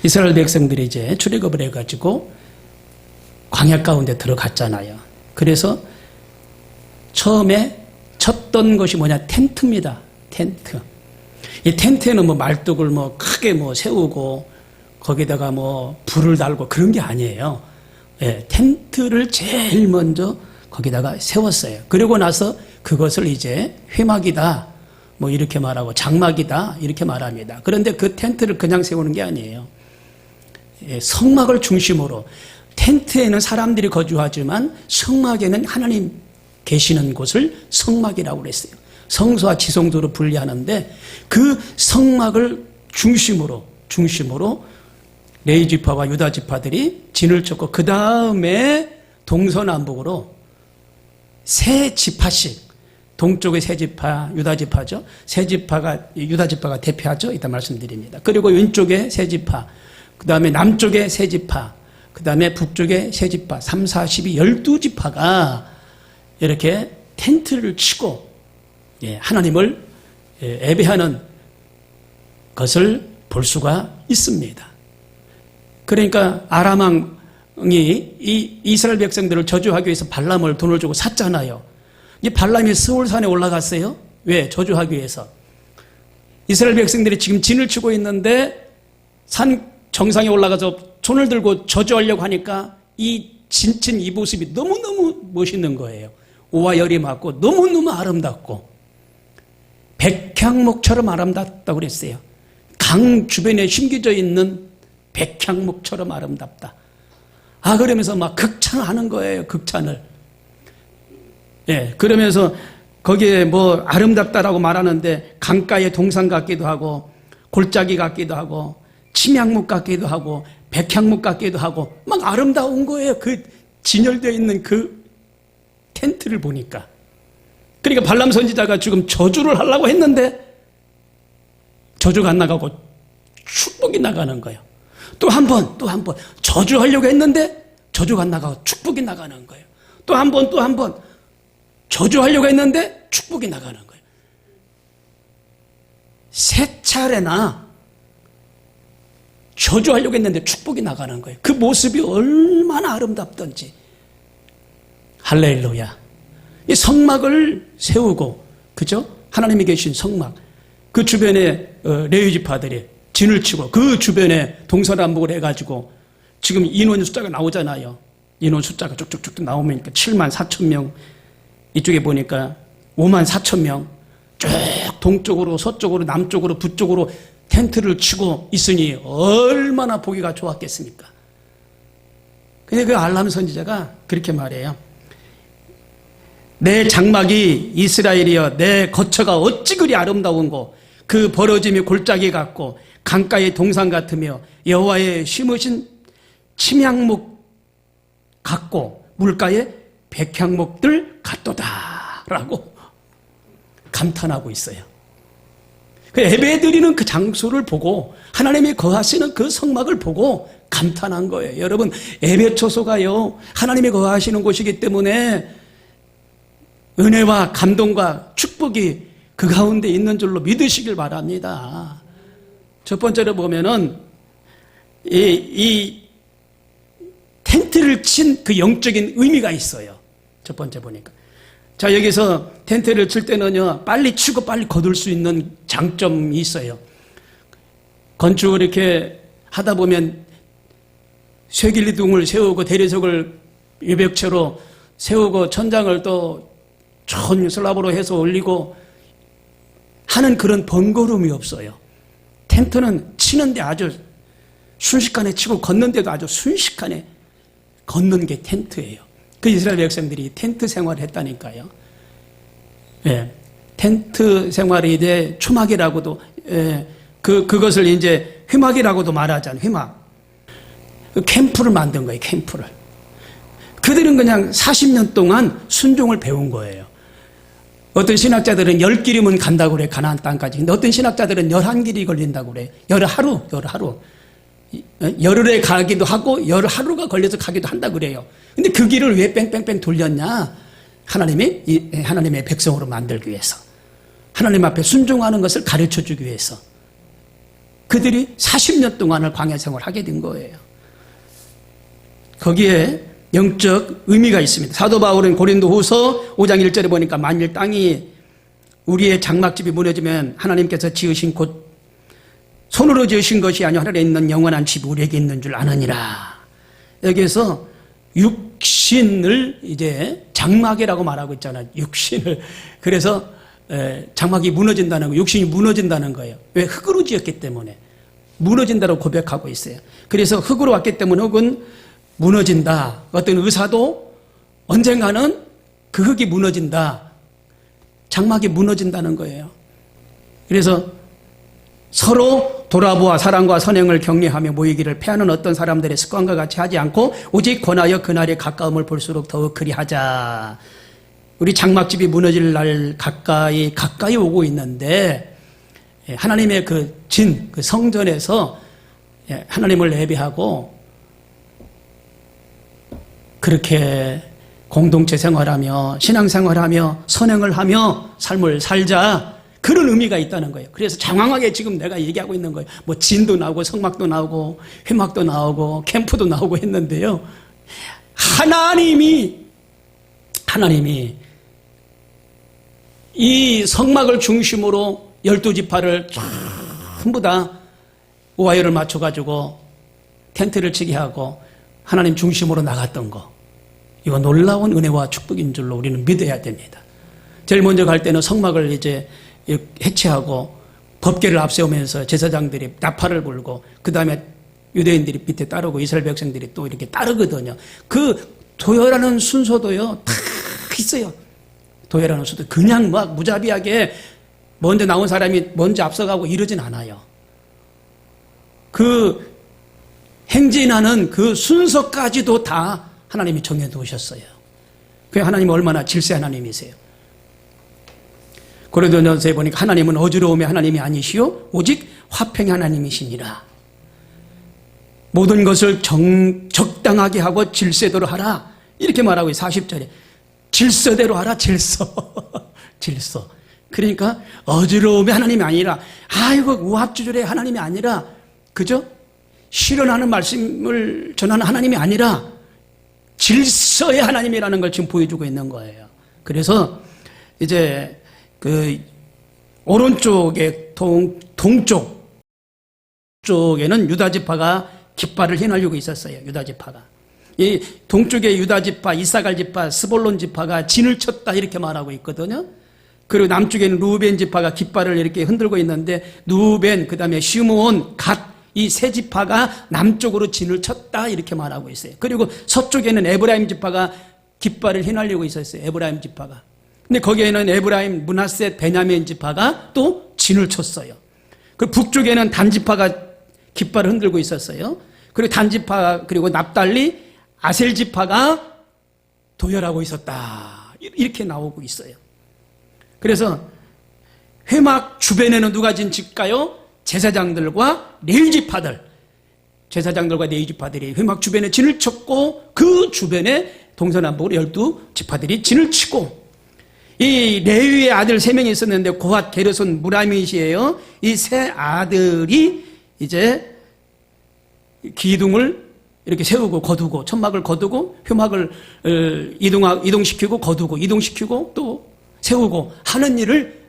이스라엘 백성들이 이제 출애굽을 해가지고 광야 가운데 들어갔잖아요. 그래서 처음에 쳤던 것이 뭐냐? 텐트입니다. 텐트. 이 텐트에는 뭐 말뚝을 뭐 크게 뭐 세우고 거기다가 뭐 불을 달고 그런 게 아니에요. 예, 텐트를 제일 먼저 거기다가 세웠어요. 그리고 나서 그것을 이제 회막이다 뭐 이렇게 말하고 장막이다 이렇게 말합니다. 그런데 그 텐트를 그냥 세우는 게 아니에요. 예, 성막을 중심으로 텐트에는 사람들이 거주하지만 성막에는 하나님 계시는 곳을 성막이라고 그랬어요. 성소와 지성소로 분리하는데 그 성막을 중심으로 레위 지파와 유다 지파들이 진을 쳤고 그 다음에 동서남북으로 세 지파씩 동쪽의 세 지파 유다 지파죠. 세 지파가 유다 지파가 대표하죠. 이따 말씀드립니다. 그리고 왼쪽에 세 지파, 그 다음에 남쪽에 세 지파, 그 다음에 북쪽에 세 지파, 3, 4, 12, 12지파가 이렇게 텐트를 치고 하나님을 예배하는 것을 볼 수가 있습니다. 그러니까 아람 왕이 이 이스라엘 백성들을 저주하기 위해서 발람을 돈을 주고 샀잖아요. 이 발람이 스올산에 올라갔어요. 왜? 저주하기 위해서. 이스라엘 백성들이 지금 진을 치고 있는데 산 정상에 올라가서 손을 들고 저주하려고 하니까 이 진친 이 모습이 너무너무 멋있는 거예요. 오와 열이 맞고 너무너무 아름답고 백향목처럼 아름답다고 그랬어요. 강 주변에 심겨져 있는 백향목처럼 아름답다. 그러면서 막 극찬하는 거예요. 극찬을. 예, 그러면서 거기에 뭐 아름답다라고 말하는데 강가의 동산 같기도 하고 골짜기 같기도 하고 침향목 같기도 하고 백향목 같기도 하고 막 아름다운 거예요. 그 진열되어 있는 그 텐트를 보니까. 그러니까 발람 선지자가 지금 저주를 하려고 했는데 저주가 안 나가고 축복이 나가는 거예요. 또 한 번 저주하려고 했는데 저주가 안 나가고 축복이 나가는 거예요. 또 한 번 저주하려고 했는데 축복이 나가는 거예요. 세 차례나 저주하려고 했는데 축복이 나가는 거예요. 그 모습이 얼마나 아름답던지. 할렐루야. 이 성막을 세우고, 그죠? 하나님이 계신 성막. 그 주변에 레위 지파들이 진을 치고 그 주변에 동서남북을 해가지고 지금 인원 숫자가 나오잖아요. 인원 숫자가 쭉쭉쭉 나오면 7만 4천 명. 이쪽에 보니까 5만 4천 명. 쭉 동쪽으로 서쪽으로 남쪽으로 북쪽으로 텐트를 치고 있으니 얼마나 보기가 좋았겠습니까? 근데 그 알람 선지자가 그렇게 말해요. 내 장막이 이스라엘이여 내 거처가 어찌 그리 아름다운고 그 벌어짐이 골짜기 같고 강가의 동산 같으며 여호와의 심으신 침향목 같고 물가의 백향목들 같도다 라고 감탄하고 있어요. 그 예배드리는 그 장소를 보고 하나님이 거하시는 그 성막을 보고 감탄한 거예요. 여러분 예배 초소가요 하나님이 거하시는 곳이기 때문에 은혜와 감동과 축복이 그 가운데 있는 줄로 믿으시길 바랍니다. 첫 번째로 보면은 이 텐트를 친 그 영적인 의미가 있어요. 첫 번째 보니까. 자, 여기서 텐트를 칠 때는요, 빨리 치고 빨리 거둘 수 있는 장점이 있어요. 건축을 이렇게 하다 보면 쇠길리둥을 세우고 대리석을 유벽체로 세우고 천장을 또 천 슬랍으로 해서 올리고 하는 그런 번거로움이 없어요. 텐트는 치는데 아주 순식간에 치고 걷는데도 아주 순식간에 걷는 게 텐트예요. 그 이스라엘 백성들이 텐트 생활을 했다니까요. 예, 텐트 생활이 이제 초막이라고도, 그것을 이제 회막이라고도 말하잖아요. 회막. 캠프를 만든 거예요, 캠프를. 그들은 그냥 40년 동안 순종을 배운 거예요. 어떤 신학자들은 10길이면 간다고 그래, 가나안 땅까지. 근데 어떤 신학자들은 11길이 걸린다고 그래. 열하루. 열흘에 가기도 하고, 열하루가 걸려서 가기도 한다 그래요. 근데 그 길을 왜 뺑뺑뺑 돌렸냐? 하나님의 백성으로 만들기 위해서. 하나님 앞에 순종하는 것을 가르쳐 주기 위해서. 그들이 40년 동안을 광야 생활을 하게 된 거예요. 거기에 영적 의미가 있습니다. 사도 바울은 고린도후서 5장 1절에 보니까 만일 땅이 우리의 장막집이 무너지면 하나님께서 지으신 곳 손으로 지으신 것이 아니라 하늘에 있는 영원한 집이 우리에게 있는 줄 아느니라. 여기에서 육신을 이제 장막이라고 말하고 있잖아요. 육신을. 그래서 장막이 무너진다는 거, 육신이 무너진다는 거예요. 왜? 흙으로 지었기 때문에 무너진다고 고백하고 있어요. 그래서 흙으로 왔기 때문에 흙은 무너진다. 어떤 의사도 언젠가는 그 흙이 무너진다. 장막이 무너진다는 거예요. 그래서 서로 돌아보아 사랑과 선행을 격려하며 모이기를 패하는 어떤 사람들의 습관과 같이 하지 않고 오직 권하여 그날의 가까움을 볼수록 더욱 그리하자. 우리 장막집이 무너질 날 가까이 오고 있는데 하나님의 그 성전에서 하나님을 예배하고 그렇게 공동체 생활하며 신앙생활하며 선행을 하며 삶을 살자. 그런 의미가 있다는 거예요. 그래서 장황하게 지금 내가 얘기하고 있는 거예요. 뭐 진도 나오고 성막도 나오고 회막도 나오고 캠프도 나오고 했는데요. 하나님이 이 성막을 중심으로 12지파를 전부 다 와이어를 맞춰가지고 텐트를 치게 하고 하나님 중심으로 나갔던 거. 이거 놀라운 은혜와 축복인 줄로 우리는 믿어야 됩니다. 제일 먼저 갈 때는 성막을 이제 해체하고 법궤를 앞세우면서 제사장들이 나팔을 불고 그 다음에 유대인들이 밑에 따르고 이스라엘 백성들이 또 이렇게 따르거든요. 그 도열하는 순서도요 다 있어요. 도열하는 순서 그냥 막 무자비하게 먼저 나온 사람이 먼저 앞서가고 이러진 않아요. 그 행진하는 그 순서까지도 다 하나님이 정해두셨어요. 그 하나님은 얼마나 질세 하나님이세요. 고린도전서에 보니까 하나님은 어지러움의 하나님이 아니시오 오직 화평의 하나님이시니라. 모든 것을 적당하게 하고 질서대로 하라 이렇게 말하고 있어요. 40절에 질서대로 하라. 질서. 그러니까 어지러움의 하나님이 아니라 아이고 우합지졸의 하나님이 아니라 그죠? 실현하는 말씀을 전하는 하나님이 아니라 질서의 하나님이라는 걸 지금 보여주고 있는 거예요. 그래서 이제 그 오른쪽에 동쪽 쪽에는 유다지파가 깃발을 휘날리고 있었어요. 유다지파가 이 동쪽에 유다지파, 이사갈 지파, 스볼론 지파가 진을 쳤다 이렇게 말하고 있거든요. 그리고 남쪽에는 루벤 지파가 깃발을 이렇게 흔들고 있는데 루벤 그다음에 시므온, 갓 이 세 지파가 남쪽으로 진을 쳤다 이렇게 말하고 있어요. 그리고 서쪽에는 에브라임 지파가 깃발을 휘날리고 있었어요. 에브라임 지파가. 근데 거기에는 에브라임, 므낫세, 베냐민 지파가 또 진을 쳤어요. 그 북쪽에는 단 지파가 깃발을 흔들고 있었어요. 그리고 단 지파 그리고 납달리, 아셀 지파가 도열하고 있었다. 이렇게 나오고 있어요. 그래서 회막 주변에는 누가 진칠까요? 제사장들과 레위지파들. 제사장들과 레위지파들이 회막 주변에 진을 쳤고 그 주변에 동서남북으로 12지파들이 진을 치고 이 레위의 아들 3명이 있었는데 고핫, 게르손, 무라밋이에요. 이 세 아들이 이제 기둥을 이렇게 세우고 거두고 천막을 거두고 회막을 이동시키고 거두고 이동시키고 또 세우고 하는 일을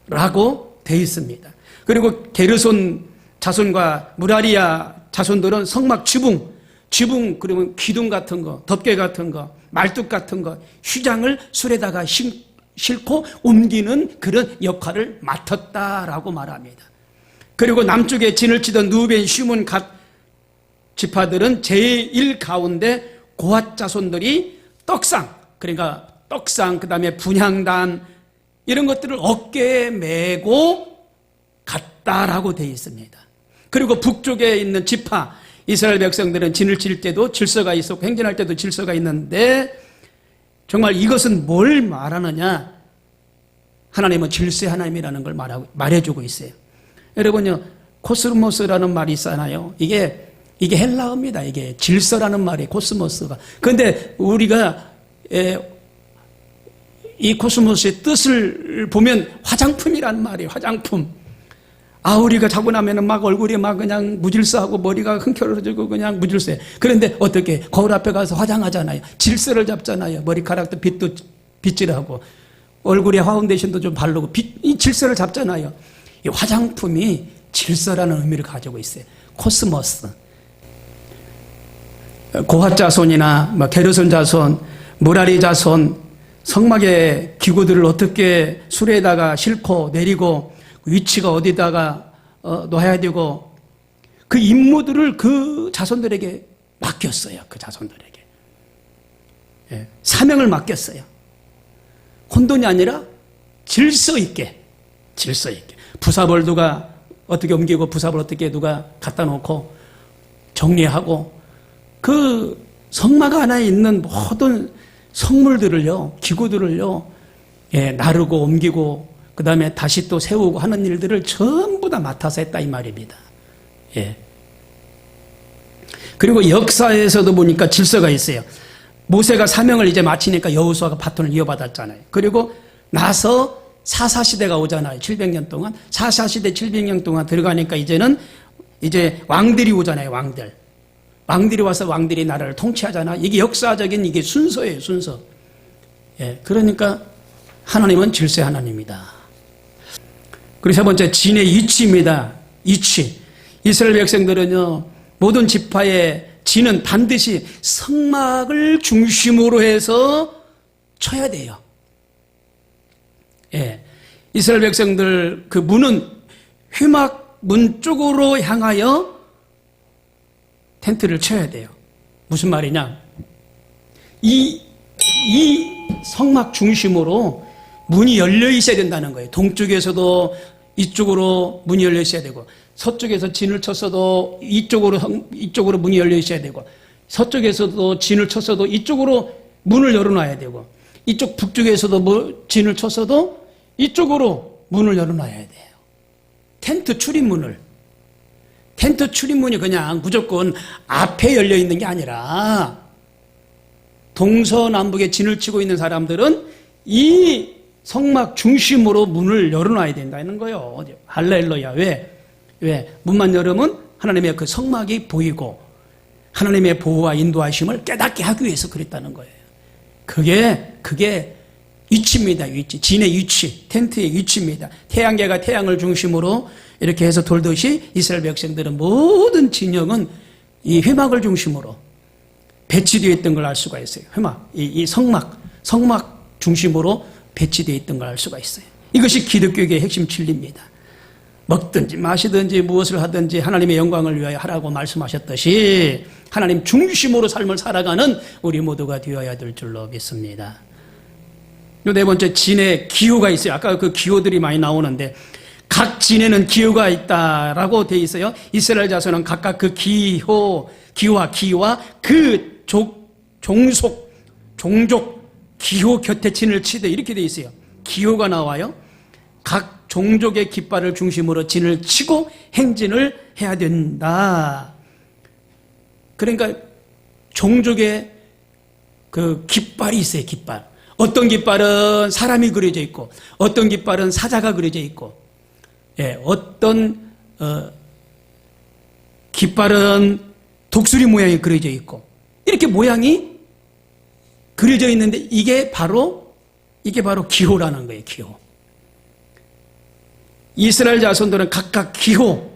맡았다라고 되어 있습니다. 그리고 게르손 자손과 무라리아 자손들은 성막 지붕 그러면 기둥 같은 거, 덮개 같은 거, 말뚝 같은 거, 휘장을 술에다가 싣고 옮기는 그런 역할을 맡았다라고 말합니다. 그리고 남쪽에 진을 치던 누벤, 시몬, 갓 지파들은 제1 가운데 고핫 자손들이 떡상, 그러니까 떡상, 그 다음에 분향단 이런 것들을 어깨에 메고 갔다라고 되어 있습니다. 그리고 북쪽에 있는 지파, 이스라엘 백성들은 진을 칠 때도 질서가 있었고 행진할 때도 질서가 있는데 정말 이것은 뭘 말하느냐? 하나님은 질서의 하나님이라는 걸 말해주고 있어요. 여러분요, 코스모스라는 말이 있잖아요. 이게 헬라어입니다. 이게 질서라는 말이 코스모스가. 그런데 우리가 이 코스모스의 뜻을 보면 화장품이라는 말이에요. 화장품. 우리가 자고 나면은 막 얼굴이 막 그냥 무질서하고 머리가 흥겨러지고 그냥 무질서해. 그런데 어떻게 거울 앞에 가서 화장하잖아요. 질서를 잡잖아요. 머리카락도 빗질하고 얼굴에 파운데이션도 좀 바르고 이 질서를 잡잖아요. 이 화장품이 질서라는 의미를 가지고 있어요. 코스모스. 고핫 자손이나 게르손 자손, 무라리 자손, 성막의 기구들을 어떻게 수레에다가 싣고 내리고 위치가 어디다가 놔야 되고 그 임무들을 그 자손들에게 맡겼어요. 그 자손들에게. 예, 사명을 맡겼어요. 혼돈이 아니라 질서 있게. 부삽을 누가 어떻게 옮기고 부삽을 어떻게 누가 갖다 놓고 정리하고 그 성막 안에 있는 모든 성물들을요, 기구들을요, 예, 나르고 옮기고 그 다음에 다시 또 세우고 하는 일들을 전부 다 맡아서 했다 이 말입니다. 예. 그리고 역사에서도 보니까 질서가 있어요. 모세가 사명을 이제 마치니까 여호수아가 바톤을 이어받았잖아요. 그리고 나서 사사시대가 오잖아요. 700년 동안. 사사시대 700년 동안 들어가니까 이제 왕들이 오잖아요. 왕들이 와서 왕들이 나라를 통치하잖아. 이게 역사적인 이게 순서예요. 순서. 예. 그러니까 하나님은 질서의 하나님이다. 그리고 세 번째, 진의 이치입니다. 이치. 이스라엘 백성들은요, 모든 지파의 진은 반드시 성막을 중심으로 해서 쳐야 돼요. 예. 이스라엘 백성들 그 문은 회막 문 쪽으로 향하여 텐트를 쳐야 돼요. 무슨 말이냐? 이 성막 중심으로 문이 열려 있어야 된다는 거예요. 동쪽에서도 이쪽으로 문이 열려 있어야 되고, 서쪽에서 진을 쳤어도 이쪽으로 문이 열려 있어야 되고, 서쪽에서도 진을 쳤어도 이쪽으로 문을 열어놔야 되고, 이쪽 북쪽에서도 진을 쳤어도 이쪽으로 문을 열어놔야 돼요. 텐트 출입문을. 텐트 출입문이 그냥 무조건 앞에 열려 있는 게 아니라 동서남북에 진을 치고 있는 사람들은 이 성막 중심으로 문을 열어놔야 된다는 거예요. 할렐루야. 왜? 문만 열으면 하나님의 그 성막이 보이고 하나님의 보호와 인도하심을 깨닫게 하기 위해서 그랬다는 거예요. 그게 위치입니다. 위치. 진의 위치, 텐트의 위치입니다. 태양계가 태양을 중심으로 이렇게 해서 돌듯이 이스라엘 백성들은 모든 진영은 이 회막을 중심으로 배치되어 있던 걸 알 수가 있어요. 회막, 이 성막 중심으로 배치되어 있던 걸 알 수가 있어요. 이것이 기독교의 핵심 진리입니다. 먹든지 마시든지 무엇을 하든지 하나님의 영광을 위하여 하라고 말씀하셨듯이 하나님 중심으로 삶을 살아가는 우리 모두가 되어야 될 줄로 믿습니다. 요 네 번째, 진의 기호가 있어요. 아까 그 기호들이 많이 나오는데 각 진에는 기호가 있다라고 되어 있어요. 이스라엘 자손은 각각 그 기호와 그 종족 기호 곁에 진을 치되 이렇게 되어 있어요. 기호가 나와요. 각 종족의 깃발을 중심으로 진을 치고 행진을 해야 된다. 그러니까 종족의 그 깃발이 있어요. 깃발. 어떤 깃발은 사람이 그려져 있고 어떤 깃발은 사자가 그려져 있고, 예, 어떤 깃발은 독수리 모양이 그려져 있고 이렇게 모양이 그려져 있는데 이게 바로 기호라는 거예요. 기호. 이스라엘 자손들은 각각 기호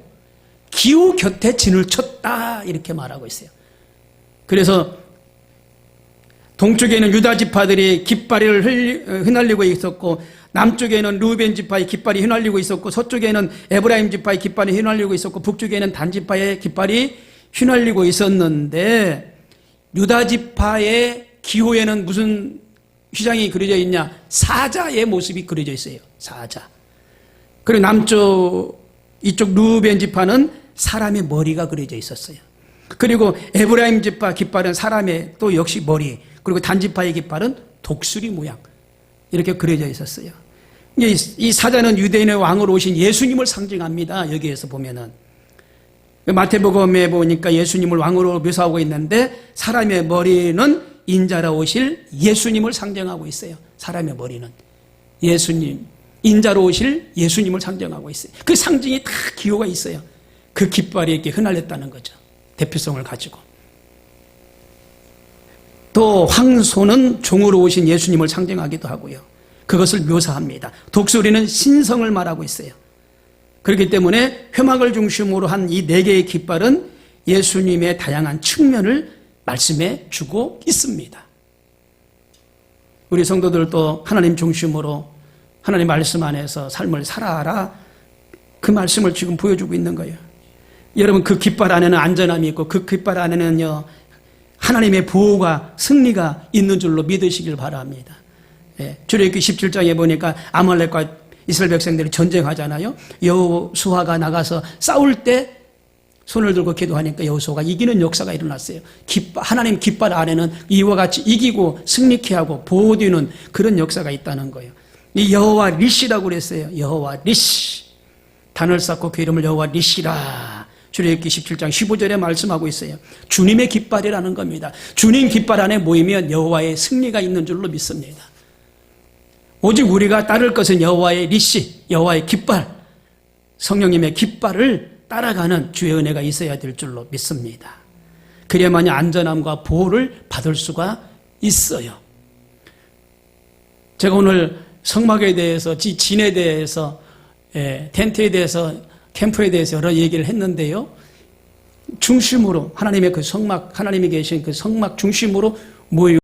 곁에 진을 쳤다 이렇게 말하고 있어요. 그래서 동쪽에는 유다 지파들이 깃발을 휘날리고 있었고 남쪽에는 루벤 지파의 깃발이 휘날리고 있었고 서쪽에는 에브라임 지파의 깃발이 휘날리고 있었고 북쪽에는 단 지파의 깃발이 휘날리고 있었는데 유다 지파의 기호에는 무슨 휘장이 그려져 있냐? 사자의 모습이 그려져 있어요. 사자. 그리고 이쪽 루벤 지파는 사람의 머리가 그려져 있었어요. 그리고 에브라임 지파 깃발은 사람의 또 역시 머리, 그리고 단지파의 깃발은 독수리 모양 이렇게 그려져 있었어요. 이 사자는 유대인의 왕으로 오신 예수님을 상징합니다. 여기에서 보면은 마태복음에 보니까 예수님을 왕으로 묘사하고 있는데 사람의 머리는 인자라 오실 예수님을 상징하고 있어요. 사람의 머리는 예수님. 인자로 오실 예수님을 상징하고 있어요. 그 상징이 다 기호가 있어요. 그 깃발이 이렇게 흩날렸다는 거죠. 대표성을 가지고. 또 황소는 종으로 오신 예수님을 상징하기도 하고요. 그것을 묘사합니다. 독수리는 신성을 말하고 있어요. 그렇기 때문에 회막을 중심으로 한 이 네 개의 깃발은 예수님의 다양한 측면을 말씀해 주고 있습니다. 우리 성도들도 하나님 중심으로 하나님 말씀 안에서 삶을 살아라, 그 말씀을 지금 보여주고 있는 거예요. 여러분, 그 깃발 안에는 안전함이 있고 그 깃발 안에는요 하나님의 보호가, 승리가 있는 줄로 믿으시길 바랍니다. 예, 출애굽기 17장에 보니까 아말렉과 이스라엘 백성들이 전쟁하잖아요. 여호수아가 나가서 싸울 때 손을 들고 기도하니까 여호수아가 이기는 역사가 일어났어요. 하나님 깃발 안에는 이와 같이 이기고 승리케 하고 보호되는 그런 역사가 있다는 거예요. 이 여호와 리시라고 그랬어요. 여호와 리시. 단을 쌓고 그 이름을 여호와 리시라. 출애굽기 17장 15절에 말씀하고 있어요. 주님의 깃발이라는 겁니다. 주님 깃발 안에 모이면 여호와의 승리가 있는 줄로 믿습니다. 오직 우리가 따를 것은 여호와의 리시, 여호와의 깃발, 성령님의 깃발을 따라가는 주의 은혜가 있어야 될 줄로 믿습니다. 그래야만이 안전함과 보호를 받을 수가 있어요. 제가 오늘 성막에 대해서, 진에 대해서, 텐트에 대해서, 캠프에 대해서 여러 얘기를 했는데요. 중심으로 하나님의 그 성막, 하나님이 계신 그 성막 중심으로 모이고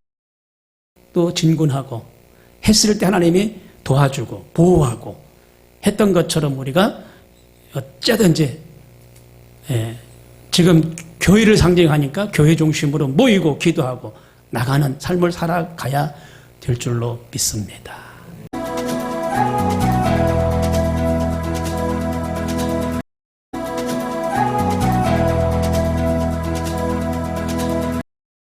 또 진군하고 했을 때 하나님이 도와주고 보호하고 했던 것처럼 우리가 어쩌든지 지금 교회를 상징하니까 교회 중심으로 모이고 기도하고 나가는 삶을 살아가야 될 줄로 믿습니다.